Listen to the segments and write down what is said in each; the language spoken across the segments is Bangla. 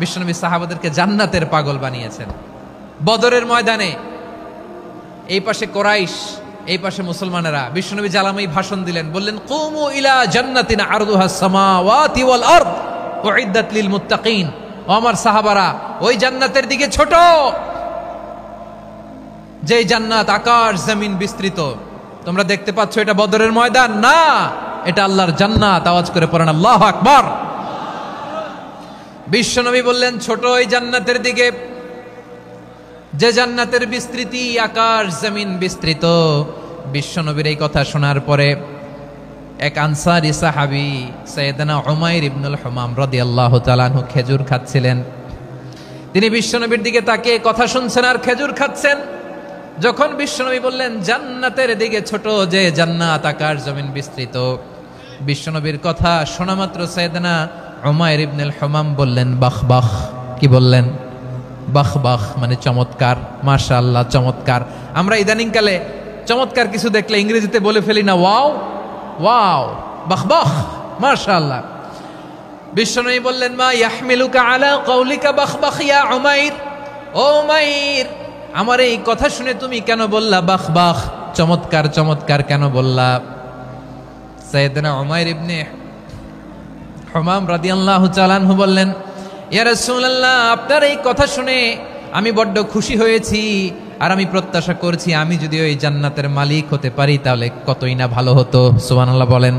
বিশ্বনবী সাহাবাদেরকে জান্নাতের পাগল বানিয়েছেন। বদরের ময়দানে এই পাশে কোরাইশ, এই পাশে মুসলমানেরা। বিশ্বনবী জ্বালাময়ী ভাষণ দিলেন, বললেন কুমু ইলা জান্নাতিন আরদুহাস সামাওয়াতি ওয়াল আরদ উইদ্দাত লিল মুত্তাকিন। ও আমার সাহাবারা, ওই জান্নাতের দিকে ছোট, যে জান্নাত আকাশ জমিন বিস্তৃত। তোমরা দেখতে পাচ্ছ এটা বদরের ময়দান না, এটা আল্লাহর জান্নাত। আওয়াজ করে পড়েন আল্লাহু আকবার। বিশ্বনবী বললেন ছোট ওই জান্নাতের দিকে, যে জান্নাতের বিস্তৃতি আকাশ জমিন বিস্তৃত। বিশ্বনবীর এই কথা শোনার পরে এক আনসারী সাহাবী সাইয়েদনা উমাইর ইবনুল হুমাম রাদিয়াল্লাহু তাআলা আনহু খেজুর খাচ্ছিলেন। তিনি বিশ্বনবীর দিকে তাকিয়ে কথা শুনছেন আর খেজুর খাচ্ছেন। যখন বিশ্বনবী বললেন জান্নাতের দিকে ছোট, যে জান্নাত আকাশ জমিন বিস্তৃত, বিশ্বনবীর কথা শোনা মাত্র সাইয়েদনা উমাইর ইবনুল হুমাম বললেন বাহ বাহ। কি বললেন? বাহ বাহ, মানে চমৎকার, মাশাআল্লাহ, চমৎকার। আমরা ইদানিং কালে চমৎকার কিছু দেখলে ইংরেজিতে বলে ফেলি না ওয়াও ওয়াও, বাহ বাহ, মাশাআল্লাহ। বিশ্বনবী বললেন মা ইয়াহমিলুকা আলা কওলিকা বাহ বাহ ইয়া উমাইর। ও উমাইর, আমার এই কথা শুনে তুমি কেন বললা বাহ বাহ, চমৎকার চমৎকার কেন বললা? সাইয়েদনা উমাইর ইবনে হুমাম রাদিয়াল্লাহু তাআলা আনহু বললেন ইয়া রাসূলুল্লাহ, আপনার এই কথা শুনে আমি বড্ড খুশি হয়েছি, আর আমি প্রত্যাশা করছি আমি যদি ওই জান্নাতের মালিক হতে পারি তাহলে কতই না ভালো হতো। সুবহানাল্লাহ বলেন।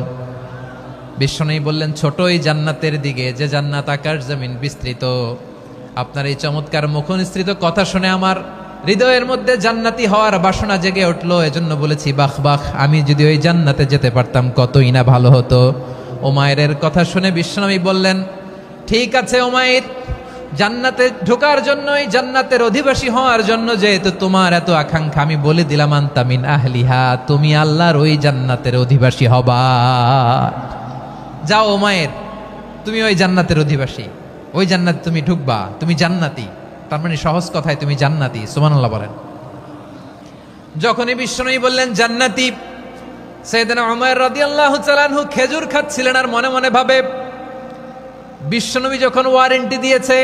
বিশ্বনবী বললেন ছোট এই জান্নাতের দিকে, যে জান্নাত আকাশ জমিন বিস্তৃত। আপনার এই চমৎকার মুখনিসৃত কথা শুনে আমার হৃদয়ের মধ্যে জান্নাতি হওয়ার বাসনা জেগে উঠলো, এজন্য বলেছি বাহ বাহ, আমি যদি ওই জান্নাতে যেতে পারতাম কতই না ভালো হতো। উমাইরের কথা শুনে বিশ্বনবী বললেন ঠিক আছে উমাইর, জান্নাতে ঢোকার জন্যই, জান্নাতের অধিবাসী হওয়ার জন্য যেহেতু তোমার এত আকাঙ্ক্ষা, আমি বলে দিলাম আনতা মিন আহলিহা, তুমি আল্লাহর ওই জান্নাতের অধিবাসী হবা। যাও উমাইর, তুমি ওই জান্নাতের অধিবাসী, ওই জান্নাতে তুমি ঢুকবা, তুমি জান্নাতি। তার মানে সহজ কথায় তুমি জান্নাতি। সুবহানাল্লাহ বলেন। যখনই বিশ্বনবী বললেন জান্নাতি, সাইয়েদনা উমাইর রাদিয়াল্লাহু তাআলা আনহু খেজুর খাচ্ছিলেন আর মনে মনে ভাবে বিশ্বনবী যখন ওয়ারেন্টি দিয়েছে,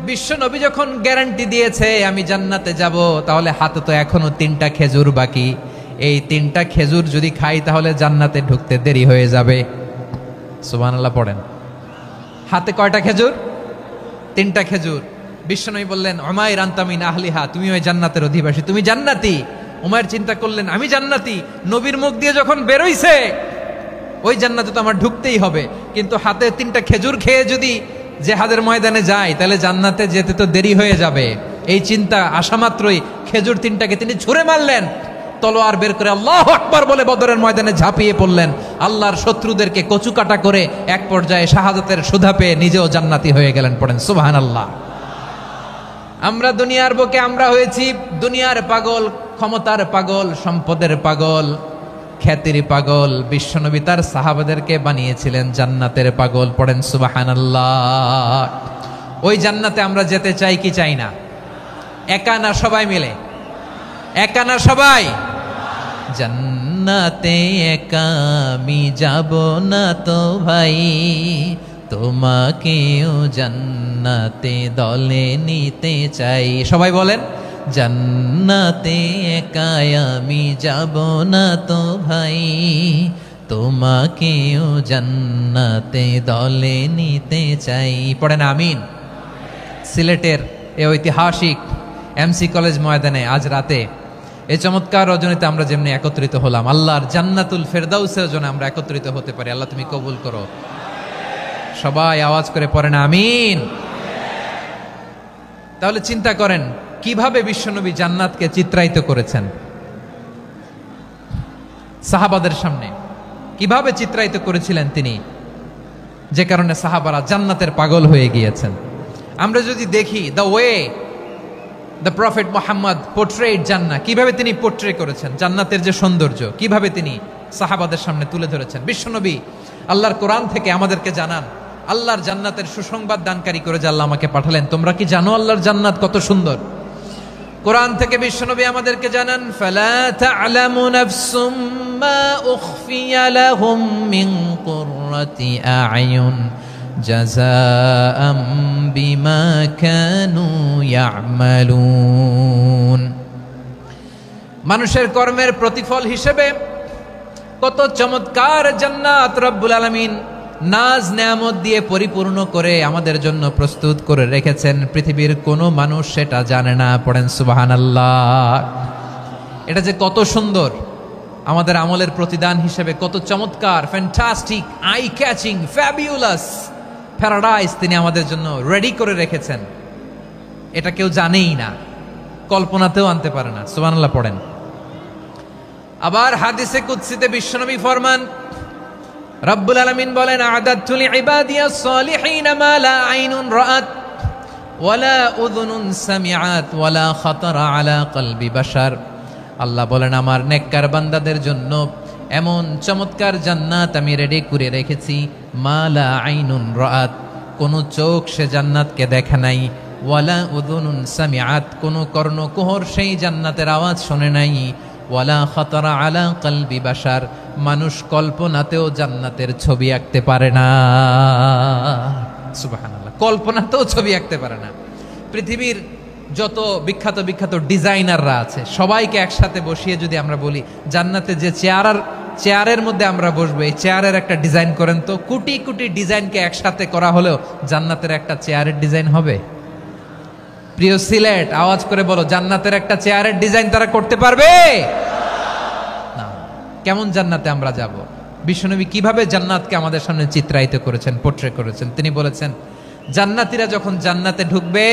বিশ্বনবী যখন গ্যারান্টি দিয়েছে আমি জান্নাতে যাব, তাহলে হাতে তো এখনো 3টা খেজুর বাকি। এই 3টা খেজুর যদি খাই তাহলে জান্নাতে ঢুকতে দেরি হয়ে যাবে। সুবহানাল্লাহ পড়েন। হাতে কয়টা খেজুর? 3টা খেজুর। বিশ্বনবী বললেন উমাইর আনতা মিন আহলিহা, তুমি ওই জান্নাতের অধিবাসী, তুমি জান্নাতি। উমাইর চিন্তা করলেন আমি জান্নাতি, নবীর মুখ দিয়ে যখন বেরোইছে ওই জান্নাতে তো আমার ঢুকতেই হবে, কিন্তু হাতে 3টা খেজুর খেয়ে যদি জিহাদের ময়দানে যাই তাহলে জান্নাতে যেতে তো দেরি হয়ে যাবে। এই চিন্তা আসা মাত্রই খেজুর 3টাকে তিনি ছুঁড়ে মারলেন, তলোয়ার বের করে আল্লাহু আকবার বলে বদরের ময়দানে ঝাঁপিয়ে পড়লেন। আল্লাহর শত্রুদেরকে কচুকাটা করে এক পর্যায়ে শাহাদাতের সুধা পেয়ে নিজেও জান্নাতি হয়ে গেলেন। পড়েন সুবহানাল্লাহ। আমরা দুনিয়ার বুকে আমরা হয়েছি দুনিয়ার পাগল, ক্ষমতার পাগল, সম্পদের পাগল, খ্যাতির পাগল। বিশ্বনবী তার সাহাবাদেরকে বানিয়েছিলেন জান্নাতের পাগল। পড়েন সুবহানাল্লাহ। ওই জান্নাতে আমরা যেতে চাই কি চাই না? একা না সবাই মিলে? একা না সবাই? জান্নাতে একা আমি যাব না তো ভাই, তোমাকেও জান্নাতে দলে নিতে চাই। সবাই বলেন জান্নাতে একা আমি যাব না তো ভাই, তোমাকেও জান্নাতে দলে নিতে চাই। পড়েন আমিন। সিলেটের এই ঐতিহাসিক এমসি কলেজ ময়দানে আজ রাতে এই চমৎকার রজনীতে আমরা যেমনি একত্রিত হলাম, আল্লাহর জান্নাতুল ফেরদাউসের জন্য আমরা একত্রিত হতে পারি। আল্লাহ তুমি কবুল করো। সবাই আওয়াজ করে পড়েন আমিন। তাহলে চিন্তা করেন কিভাবে বিশ্বনবী জান্নাতকে চিত্রায়িত করেছেন সাহাবাদের সামনে, কিভাবে চিত্রায়িত করেছিলেন তিনি, যে কারণে সাহাবারা জান্নাতের পাগল হয়ে গিয়েছেন। আমরা যদি দেখি the way the prophet Muhammad portrait জান্নাত, কিভাবে তিনি পোর্ট্রে করেছেন জান্নাতের যে সৌন্দর্য, কিভাবে তিনি সাহাবাদের সামনে তুলে ধরেছেন। বিশ্বনবী আল্লাহর কোরআন থেকে আমাদেরকে জানান আল্লাহর জান্নাতের সুসংবাদ দানকারী করে যে আল্লাহ আমাকে পাঠালেন। তোমরা কি জানো আল্লাহর জান্নাত কত সুন্দর? কোরআন থেকে বিশ্বনবী আমাদেরকে জানান ফালা তা'লামু নাফসুম মা উখফিয়া লাহুম মিন কুররাতি আ'য়ুন জাযাআম বিমা কানু ইয়ামালুন। মানুষের কর্মের প্রতিফল হিসেবে কত চমৎকার জান্নাত রব্বুল আলামিন নাজ নেয়ামত দিয়ে পরিপূর্ণ করে আমাদের জন্য প্রস্তুত করে রেখেছেন। পৃথিবীর কোনো মানুষ সেটা জানে না। পড়েন সুবহানাল্লাহ। এটা যে কত সুন্দর, আমাদের আমলের প্রতিদান হিসেবে কত চমৎকার, fantastic, eye catching, fabulous paradise তিনি আমাদের জন্য রেডি করে রেখেছেন। এটা কেউ জানেই না, কল্পনাতেও আনতে পারে না। সুবহানাল্লাহ পড়েন। আবার হাদিসে কুদসিতে বিশ্বনবী ফরমান, রব্বুল আলামিন বলেন, আ'দাদতু লিইবাদিয়াস সালিহিন মা লা আইনুন রাআত ওয়ালা উযুনুন সামিআত ওয়ালা খাতারা আলা কলবি বাশার। আল্লাহ বলেন, আমার নেককার বান্দাদের জন্য এমন চমৎকার জান্নাত আমি রেডি করে রেখেছি, মা লা আইনুন রাআত, কোন চোখ সে জান্নাতকে দেখে নাই, ওয়ালা উযুনুন সামিআত, কোন কর্ণকুহর সেই জান্নাতের আওয়াজ শোনে নাই, ওয়ালা খাতারা আলা কলবি বাশার, মানুষ কল্পনাতেও জান্নাতের ছবি আঁকতে পারে না। সুবহানাল্লাহ, কল্পনাতেও ছবি আঁকতে পারে না। পৃথিবীর যত বিখ্যাত বিখ্যাত ডিজাইনাররা আছে সবাইকে একসাথে বসিয়ে যদি আমরা বলি জান্নাতে যে চেয়ারের মধ্যে আমরা বসবো, এই চেয়ারের একটা ডিজাইন করেন তো, কোটি কোটি ডিজাইনকে একসাথে করা হলেও জান্নাতের একটা চেয়ারের ডিজাইন হবে? প্রিয় সিলেট, আওয়াজ করে বলো, জান্নাতের একটা চেয়ারের ডিজাইন তারা করতে পারবে না। কেমন জান্নাতে আমরা যাব? বিশ্বনবী কিভাবে জান্নাতকে আমাদের সামনে চিত্রায়িত করেছেন, পোট্রে করেছেন। তিনি বলেছেন, জান্নাতীরা যখন জান্নাতে ঢুকবে,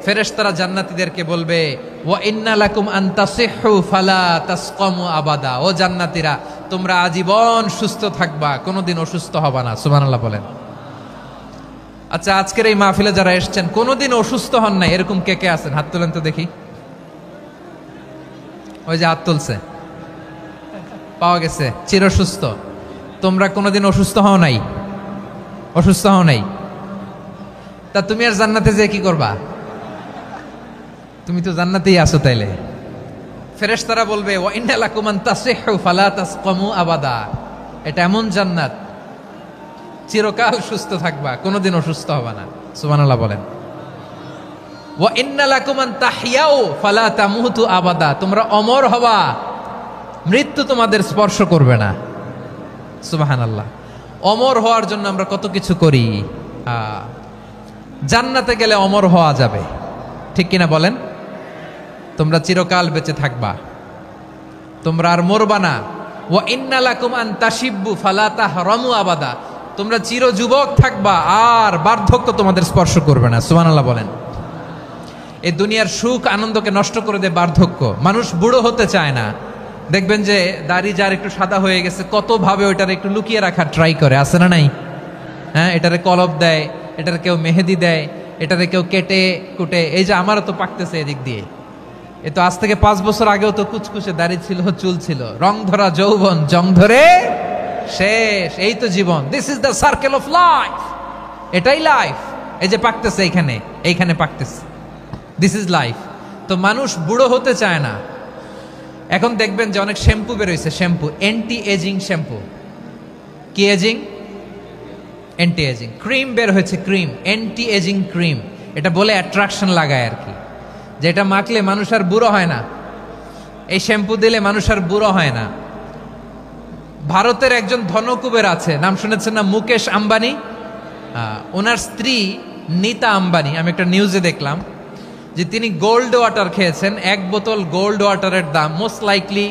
ফেরেশতারা জান্নাতীদেরকে বলবে, ওয়া ইন্না লাকুম আন তাসিহু ফালা তাসকামু আবাদা। ও জান্নাতীরা, তোমরা আজীবন সুস্থ থাকবা, কোনোদিন অসুস্থ হবা না। সুবহানাল্লাহ বলেন। আচ্ছা, আজকের এই মাহফিলে যারা এসেছেন কোনোদিন অসুস্থ হন নাই, এরকম কে কে আছেন? হাত তোলেন তো দেখি। ওই যে হাত তুলছে, পাওয়া গেছে, চিরসুস্থ। তোমরা কোনোদিন অসুস্থ হও নাই? অসুস্থ হও নাই? তা তুমি আর জান্নাতে যে কি করবা? তুমি তো জান্নাতেই আছো। তাইলে ফেরেশতারা বলবে, ওয়া ইন্না লাকুম আন তাসিহু ফালা তাসকামু আবাদা। এটা এমন জান্নাত, চিরকাল সুস্থ থাকবা, কোনোদিন অসুস্থ হবে না। সুবহানাল্লাহ বলেন। ওয়া ইন্না লাকুম আন তাহইয়াউ ফালা তামুতু আবাদা। তোমরা অমর হবা, মৃত্যু তোমাদের স্পর্শ করবে না। সুবহানাল্লাহ। অমর হওয়ার জন্য আমরা কত কিছু করি। জান্নাতে গেলে অমর হওয়া যাবে, ঠিক কিনা বলেন? তোমরা চিরকাল বেঁচে থাকবা, তোমরা আর মরবা না। ওয়া ইন্না লাকুম আন তাশিব্বু ফালা তাহরামু আবাদা। তোমরা চির যুবক থাকবা, আর বার্ধক্য তোমাদের স্পর্শ করবে না। সুবহানাল্লাহ বলেন। এই দুনিয়ার সুখ আনন্দকে নষ্ট করে দেয় বার্ধক্য। মানুষ বুড়ো হতে চায় না। দেখবেন যে দাড়ি যার একটু সাদা হয়ে গেছে, কত ভাবে ওইটার একটু লুকিয়ে রাখার ট্রাই করে, আছে না নাই? হ্যাঁ, এটারে কলব দেয়, এটার কেউ মেহেদি দেয়, এটারে কেউ কেটে কুটে। এই যে আমারও তো পাকতেছে এদিক দিয়ে। এ তো আজ থেকে 5 বছর আগেও তো কুচকুচে দাড়ি ছিল, চুল ছিল, রং ধরা যৌবন, জং ধরে শেষ। এই তো জীবন। This is the circle of life. এটাই লাইফ। এই যে পাকতেছে এইখানে পাকতেছে, দিস ইজ লাইফ। তো মানুষ বুড়ো হতে চায় না। এখন দেখবেন যে অনেক শ্যাম্পু বেরোইছে, শ্যাম্পু, অ্যান্টি এজিং শ্যাম্পু। কি এজিং? Anti ageing. ক্রিম বের হয়েছে, ক্রিম, অ্যান্টি এজিং ক্রিম। এটা বলে অ্যাট্রাকশন লাগায় আর কি, যে এটা মাখলে মানুষ আর বুড়ো হয় না, এই শ্যাম্পু দিলে মানুষ আর বুড়ো হয় না। ভারতের একজন ধনকুবের আছে, নাম শুনেছেন না? মুকেশ আম্বানি। ওনার স্ত্রী নীতা আম্বানি, আমি একটা নিউজে দেখলাম যে তিনি গোল্ড ওয়াটার খেয়েছেন। 1 বোতল গোল্ড ওয়াটারের দাম মোস্ট লাইকলি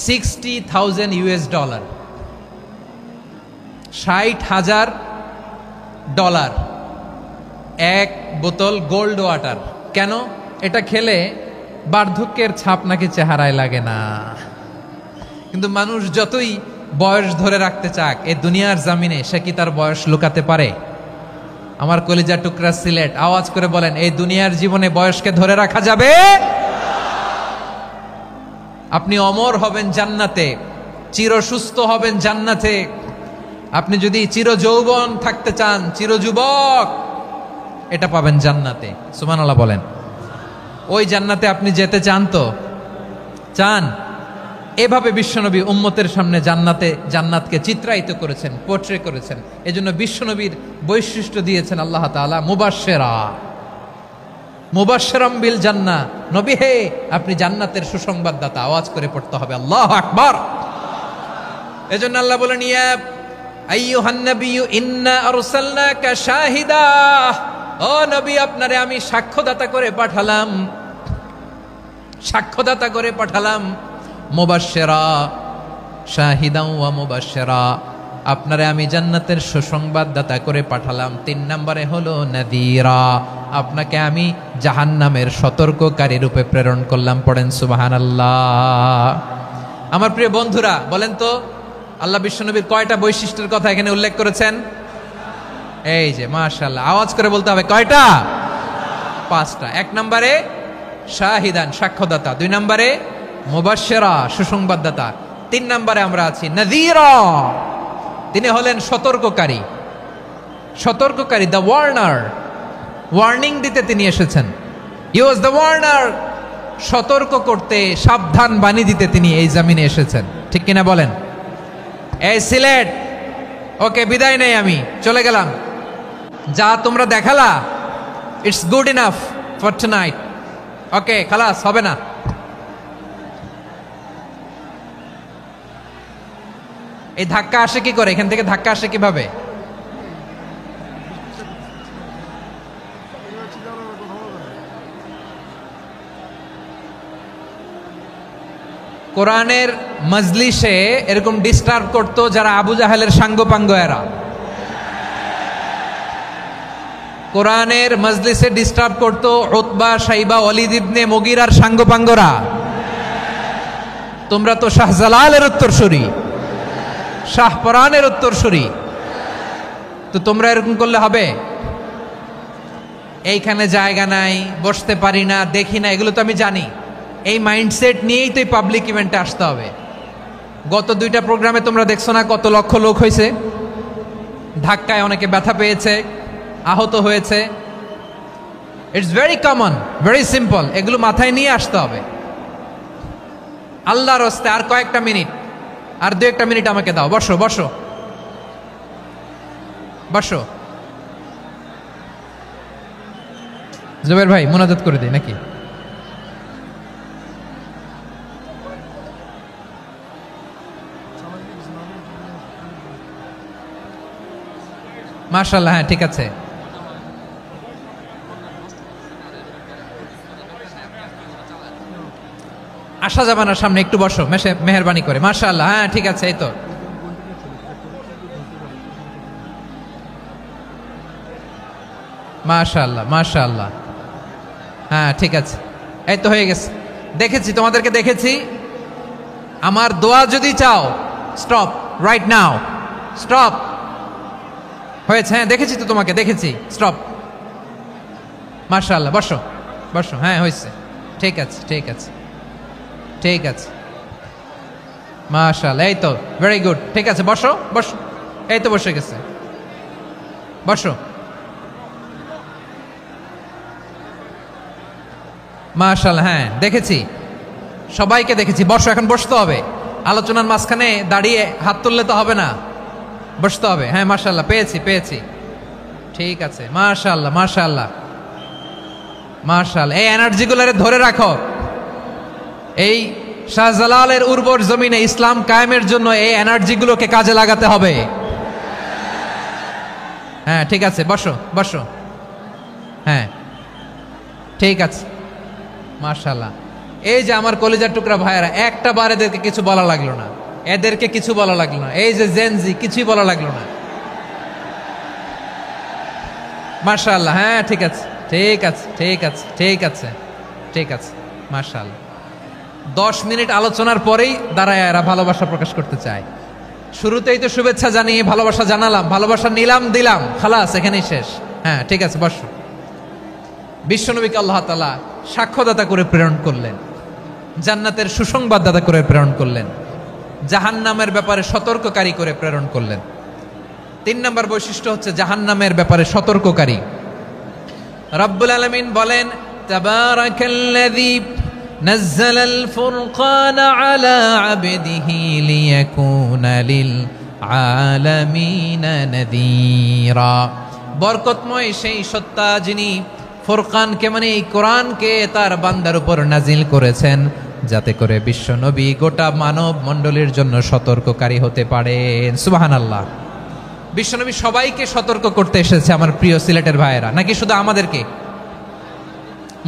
$60,000 $60,000 1 বোতল গোল্ড ওয়াটার। কেন? এটা খেলে বার্ধক্যের ছাপ নাকি চেহারায় লাগে না। কিন্তু মানুষ যতই বয়স ধরে রাখতে চাক, এই দুনিয়ার জামিনে সে কি তার বয়স লুকাতে পারে? আমার কলিজা টুকরা সিলেট, আওয়াজ করে বলেন, এই দুনিয়ার জীবনে বয়সকে ধরে রাখা যাবে? আপনি অমর হবেন জান্নাতে, চির সুস্থ হবেন জান্নাতে। আপনি যদি চির যৌবন থাকতে চান, চির যুবক, এটা পাবেন জান্নাতে। সুবহানাল্লাহ বলেন। ওই জান্নাতে আপনি যেতে চান তো? চান? এভাবে বিশ্বনবী উম্মতের সামনে জান্নাতকে চিত্রায়িত করেছেন, পোর্ট্রে করেছেন। এজন্য বিশ্বনবীর বৈশিষ্ট্য দিয়েছেন আল্লাহ তাআলা মুবাশশিরাম বিল জান্নাহ। নবী হে, আপনি জান্নাতের সুসংবাদদাতা। আওয়াজ করে পড়তে হবে আল্লাহু আকবার। এজন্য আল্লাহ বলেন, ইয়া আইয়ুহান নাবিয়্যু ইন্না আরসালনাকা শাহিদা, ও নবী আপনারে আমি সাক্ষ্যদাতা করে পাঠালাম। মুবাশশিরা শাহিদাও ওয়া মুবাশশিরা, আপনারে আমি জান্নাতের সুসংবাদদাতা করে পাঠালাম। 3 নম্বরে হলো নাযীরা, আপনাকে আমি জাহান্নামের সতর্ককারী রূপে প্রেরণ করলাম। পড়েন সুবহানাল্লাহ। আমার প্রিয় বন্ধুরা, বলেন তো আল্লাহ বিশ্বনবীর কয়টা বৈশিষ্ট্যের কথা এখানে উল্লেখ করেছেন? এই যে মাশাআল্লাহ, আওয়াজ করে বলতে হবে কয়টা? 5টা। 1 নম্বরে শাহিদান, সাক্ষ্যদাতা। 2 নম্বরে মুবাশশিরা, সুসংবাদদাতা। 3 নম্বরে আমরা আছি নাযীরা, তিনি হলেন সতর্ককারী, দ্য ওয়ার্নার। ওয়ার্নিং দিতে তিনি এসেছেন। হি ওয়াজ দ্য ওয়ার্নার, সতর্ক করতে, সাবধান বাণী দিতে তিনি এই জমিনে এসেছেন। ঠিক কিনা বলেন? এই সিলেট, ওকে বিদায় নেই, আমি চলে গেলাম। যা তোমরা দেখালা, it's good enough for tonight. Okay, খালাস, হবে না। এই ধাক্কা আসে কি করে? এখান থেকে ধাক্কা আসে কিভাবে? কোরআনের মজলিসে এরকম ডিস্টার্ব করতো যারা আবু জাহেলের সাঙ্গপাঙ্গ এরা। কোরআনের মজলিসে ডিস্টার্ব করতো উতবা, শাইবা, ওয়ালিদ ইবনে মুগীরার সাঙ্গপাঙ্গরা। তোমরা তো শাহজালালের উত্তরসূরি, শাহপরানের উত্তরসূরি, তো তোমরা এরকম করলে হবে? এইখানে জায়গা নাই, বসতে পারি না, দেখি না, এগুলো তো আমি জানি। এই মাইন্ডসেট নিয়েই তো এই পাবলিক ইভেন্টে আসতে হবে। গত 2টা প্রোগ্রামে তোমরা দেখছো না কত লক্ষ লোক হয়েছে? ধাক্কায় অনেকে ব্যথা পেয়েছে, আহত হয়েছে। It's very common, very simple. এগুলো মাথায় নিয়ে আসতে হবে। আল্লাহর রাস্তায় আর কয়েকটা মিনিট, আর 2-1টা মিনিট আমাকে দাও। বসো বসো বসো। জুবের ভাই মুনাজাত করে দিই নাকি? মাশাআল্লাহ, হ্যাঁ ঠিক আছে। আসা যাবে না সামনে, একটু বসো মেহেরবানি করে। মাশাআল্লাহ, হ্যাঁ ঠিক আছে। এই তো মাশাআল্লাহ, মাশাআল্লাহ, হ্যাঁ ঠিক আছে। এই তো হয়ে গেছে। দেখেছি, তোমাদেরকে দেখেছি। আমার দোয়া যদি চাও, স্টপ রাইট নাও, স্টপ। হয়েছে? হ্যাঁ দেখেছি তো, তোমাকে দেখেছি। স্টপ। মাশাআল্লাহ, বসো বসো। হ্যাঁ হয়েছে, ঠিক আছে ঠিক আছে ঠিক আছে। মাশাআল্লাহ, এই তো ভেরি গুড। ঠিক আছে, বসো বসো। এই তো বসে গেছে, বসো। মাশাআল্লাহ, হ্যাঁ দেখেছি, সবাইকে দেখেছি। বসো, এখন বসতে হবে। আলোচনার মাঝখানে দাঁড়িয়ে হাত তুললে তো হবে না, বসতে হবে। হ্যাঁ মাশাআল্লাহ, পেয়েছি। ঠিক আছে, মাশাআল্লাহ মাশাআল্লাহ মাশাআল্লাহ। এই এনার্জিগুলোরে ধরে রাখো। এই শাহজালালের উর্বর জমিনে ইসলাম কায়েমের জন্য এই এনার্জিগুলোকে কাজে লাগাতে হবে। হ্যাঁ ঠিক আছে, বসো বসো। হ্যাঁ ঠিক আছে, মাশাআল্লাহ। এই যে আমার কলিজার টুকরা ভাইয়েরা, একটা বার এদেরকে কিছু বলা লাগলো না, এই যে জেনজি, কিছুই বলা লাগলো না। মাশাআল্লাহ, হ্যাঁ ঠিক আছে ঠিক আছে ঠিক আছে ঠিক আছে ঠিক আছে। মাশাআল্লাহ। 10 মিনিট আলোচনার পরেই দাঁড়ায় এরা ভালোবাসা প্রকাশ করতে চায়। শুরুতেই তো শুভেচ্ছা জানিয়ে ভালোবাসা জানালাম, ভালোবাসা নিলাম, দিলাম, খালাস, এখানেই শেষ। হ্যাঁ ঠিক আছে, বসো। বিশ্বনবীকে আল্লাহ তাআলা সাক্ষ্যদাতা করে প্রেরণ করলেন, জান্নাতের সুসংবাদদাতা করে প্রেরণ করলেন, জাহান্নামের ব্যাপারে সতর্ককারী করে প্রেরণ করলেন। 3 নম্বর বৈশিষ্ট্য হচ্ছে জাহান্নামের ব্যাপারে সতর্ককারী। রব্বুল আলামিন বলেন, তাবারাকাল্লাযী নাজ্জালাল ফুরকান আলা আবদিহি লিয়াকুনা লিল আলামিনা নাযীরা। বরকতময় সেই সত্তা যিনি ফুরকানকে মানে এই কোরআনকে তার বান্দার উপর নাজিল করেছেন, যাতে করে বিশ্ব নবী গোটা মানব মণ্ডলীর জন্য সতর্ককারী হতে পারেন। সুবহানাল্লাহ। বিশ্বনবী সবাইকে সতর্ক করতে এসেছে আমার প্রিয় সিলেটের ভাইয়েরা, নাকি শুধু আমাদেরকে?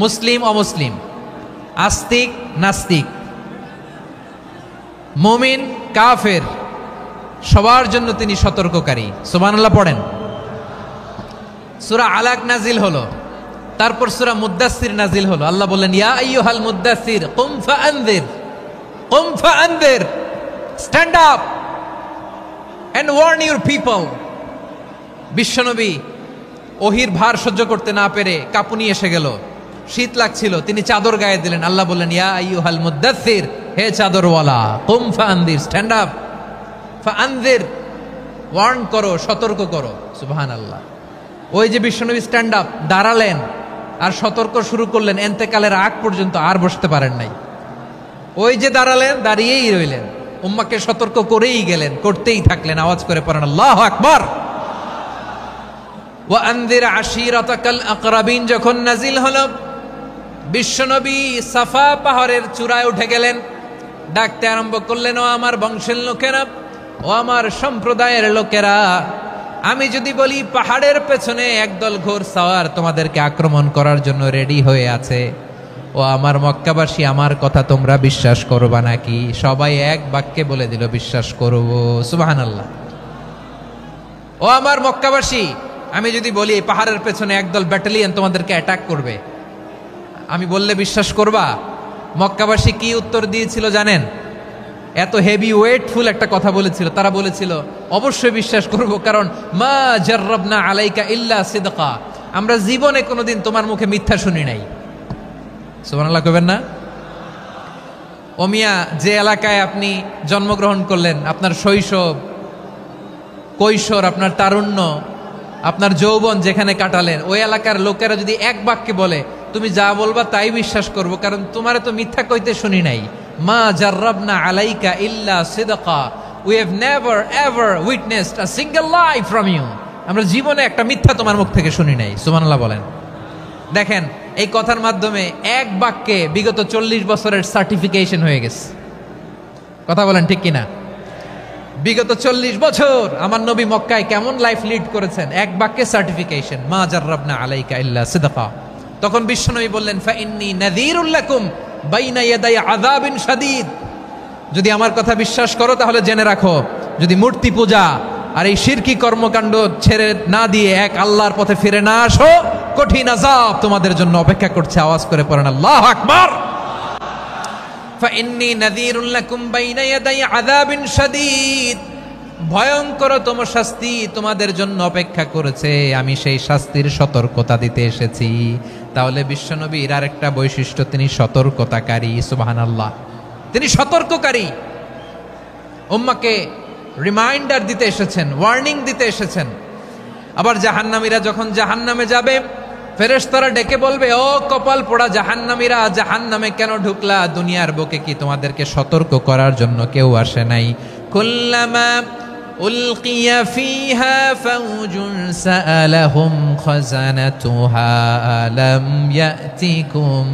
মুসলিম অমুসলিম, আস্তিক নাস্তিক, মুমিন কাফের, সবার জন্য তিনি সতর্ককারী। সুবহানাল্লাহ পড়েন। সূরা আলাক নাজিল হলো, তারপর সূরা মুদ্দাসসির নাজিল হলো। আল্লাহ বললেন, ইয়া আইয়ুহাল মুদ্দাসসির কুম ফাআনযির, stand up and warn your people. বিশ্বনবী ওহির ভার সহ্য করতে না পেরে কাঁপুনি এসে গেল, শীত লাগছিল, তিনি চাদর গায়ে দিলেন। আল্লাহ বললেন, ইয়া আইয়ুহাল মুদ্দাসসির, হে চাদরওয়ালা, কুম ফাআনযির, স্ট্যান্ড আপ, ফাআনযির, ওয়ার্ন করো, সতর্ক করো। সুবহানাল্লাহ। ওই যে বিশ্বনবী স্ট্যান্ড আপ, দাঁড়ালেন আর সতর্ক শুরু করলেন, এন্তেকালের আগ পর্যন্ত আর বসতে পারেন নাই। ওই যে দাঁড়ালেন, দাঁড়িয়েই রইলেন, উম্মাকে সতর্ক করেই গেলেন, করতেই থাকলেন। আওয়াজ করে পড়েন আল্লাহু আকবার। ওয়া আনযির আশীরাতাকাল আকরাবিন যখন নাজিল হলো, বিশ্বনবী সাফা পাহাড়ের চূড়ায় উঠে গেলেন, ডাকতে আরম্ভ করলেন, ও আমার বংশের লোকেরা, ও আমার সম্প্রদায়ের লোকেরা, আমি যদি বলি পাহাড়ের পেছনে একদল ঘোড়সাওয়ার তোমাদেরকে আক্রমণ করার জন্য রেডি হয়ে আছে, ও আমার মক্কাবাসী, আমার কথা তোমরা বিশ্বাস করবা নাকি? সবাই এক বাক্যে বলে দিল, বিশ্বাস করব। সুবহানাল্লাহ। ও আমার মক্কাবাসী, আমি যদি বলি পাহাড়ের পেছনে একদল ব্যাটালিয়ন তোমাদেরকে অ্যাটাক করবে, আমি বললে বিশ্বাস করবা? মক্কাবাসী কি উত্তর দিয়েছিল জানেন? এত হেভি ওয়েটফুল একটা কথা বলেছিল। তারা বলেছিল, অবশ্যই বিশ্বাস করব, কারণ মা জাররাবনা আলাইকা ইল্লা সিদকা, আমরা জীবনে কোনোদিন তোমার মুখে মিথ্যা শুনি নাই। সুবহানাল্লাহ কইবেন না? ও মিয়া, যে এলাকায় আপনি জন্মগ্রহণ করলেন, আপনার শৈশব, কৈশোর, আপনার তারুণ্য, আপনার যৌবন যেখানে কাটালেন, ওই এলাকার লোকেরা যদি এক বাক্যে বলে তুমি যা বলবা তাই বিশ্বাস করব, কারণ তোমারে তো মিথ্যা কইতে শুনি নাই। মা জাররাবনা আলাইকা ইল্লা সিদকা, we have never ever witnessed a single lie from you, আমরা জীবনে একটা মিথ্যা তোমার মুখ থেকে শুনি নাই। সুবহানাল্লাহ বলেন। দেখেন, এই কথার মাধ্যমে এক বাক্যে বিগত 40 বছরের সার্টিফিকেশন হয়ে গেছে। কথা বলেন ঠিক কিনা? বিগত 40 বছর আমার নবী মক্কায় কেমন লাইফ লিড করেছেন, এক বাক্যে সার্টিফিকেশন, মা জাররাবনা আলাইকা ইল্লা সিদকা। তখন বিশ্বনবী বললেন, ফাইন্নী নাযীরুল লাকুম বাইনা ইয়াদাই আযাবিন শাদীদ, যদি আমার কথা বিশ্বাস করো তাহলে জেনে রাখো, যদি মূর্তি পূজা আর এই শিরকি কর্মকাণ্ড ছেড়ে না দিয়ে এক আল্লাহর পথে ফিরে না আসো, কঠিন আযাব তোমাদের জন্য অপেক্ষা করছে। আওয়াজ করে পড়েন আল্লাহু আকবার। ফাইন্নী নাযীরুল লাকুম বাইনা ইয়াদাই আযাবিন শাদীদ, ভয়ঙ্করতম শাস্তি তোমাদের জন্য অপেক্ষা করেছে, আমি সেই শাস্তির সতর্কতা দিতে এসেছি। তাহলে বিশ্বনবীর আরেকটা বৈশিষ্ট্য, তিনি সতর্কতাকারী। সুবহানাল্লাহ। তিনি সতর্ককারী, উম্মাকে রিমাইন্ডার দিতে এসেছেন, ওয়ার্নিং দিতে এসেছেন। আবার জাহান্নামীরা যখন জাহান্নামে যাবে, ফেরেশতারা ডেকে বলবে, ও কপাল পোড়া জাহান্নামীরা, জাহান্নামে কেন ঢুকলা? দুনিয়ার বুকে কি তোমাদেরকে সতর্ক করার জন্য কেউ আসে নাই? কুল্লামা উলকিয়া ফিহা ফাউজুন সাআলাহুম খাযানাতুহা আলাম ইয়াতিকুম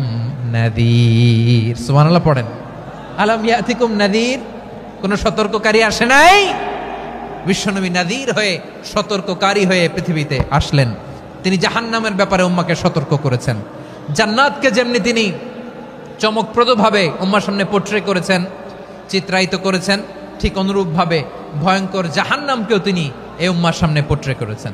নাযীর। সুবহানাল্লাহ পড়েন। আলাম ইয়াতিকুম নাযীর, কোন সতর্ককারী আসে নাই? বিশ্বনবী নাযীর হয়ে, সতর্ককারী হয়ে পৃথিবীতে আসলেন। তিনি জাহান্নামের ব্যাপারে উম্মাকে সতর্ক করেছেন। জান্নাতকে যেমনি তিনি চমকপ্রদভাবে উম্মার সামনে পোট্রে করেছেন, চিত্রায়িত করেছেন, ঠিক অনুরূপভাবে ভয়ঙ্কর জাহান্নামকেও তিনি এই উম্মার সামনে পোট্রে করেছেন।